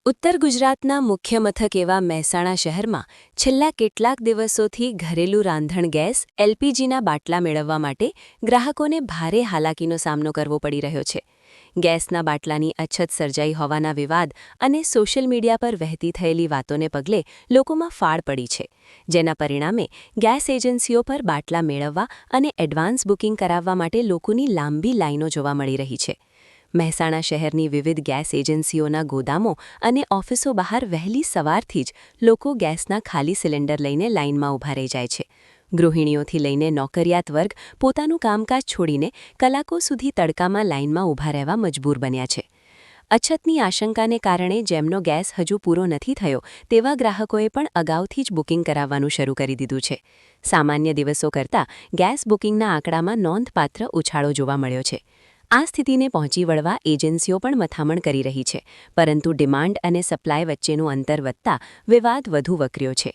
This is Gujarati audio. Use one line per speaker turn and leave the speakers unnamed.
ઉત્તર ગુજરાતના મુખ્ય મથક એવા મહેસાણા શહેરમાં છેલ્લા કેટલાક દિવસોથી ઘરેલું રાંધણ ગેસ એલપીજીના બાટલા મેળવવા માટે ગ્રાહકોને ભારે હાલાકીનો સામનો કરવો પડી રહ્યો છે. ગેસના બાટલાની અછત સર્જાઈ હોવાના વિવાદ અને સોશિયલ મીડિયા પર વહેતી થયેલી વાતોને પગલે લોકોમાં ફાળ પડી છે, જેના પરિણામે ગેસ એજન્સીઓ પર બાટલા મેળવવા અને એડવાન્સ બુકિંગ કરાવવા માટે લોકોની લાંબી લાઈનો જોવા મળી રહી છે. મહેસાણા શહેરની વિવિધ ગેસ એજન્સીઓના ગોદામો અને ઓફિસો બહાર વહેલી સવારથી જ લોકો ગેસના ખાલી સિલિન્ડર લઈને લાઇનમાં ઊભા રહી જાય છે. ગૃહિણીઓથી લઈને નોકરિયાત વર્ગ પોતાનું કામકાજ છોડીને કલાકો સુધી તડકામાં લાઇનમાં ઊભા રહેવા મજબૂર બન્યા છે. અછતની આશંકાને કારણે જેમનો ગેસ હજુ પૂરો નથી થયો તેવા ગ્રાહકોએ પણ અગાઉથી જ બુકિંગ કરાવવાનું શરૂ કરી દીધું છે. સામાન્ય દિવસો કરતાં ગેસ બુકિંગના આંકડામાં નોંધપાત્ર ઉછાળો જોવા મળ્યો છે. આ સ્થિતિને પહોંચી વળવા એજન્સીઓ પણ મથામણ કરી રહી છે, પરંતુ ડિમાન્ડ અને સપ્લાય વચ્ચેનું અંતર વધતા વિવાદ વધુ વકર્યો છે.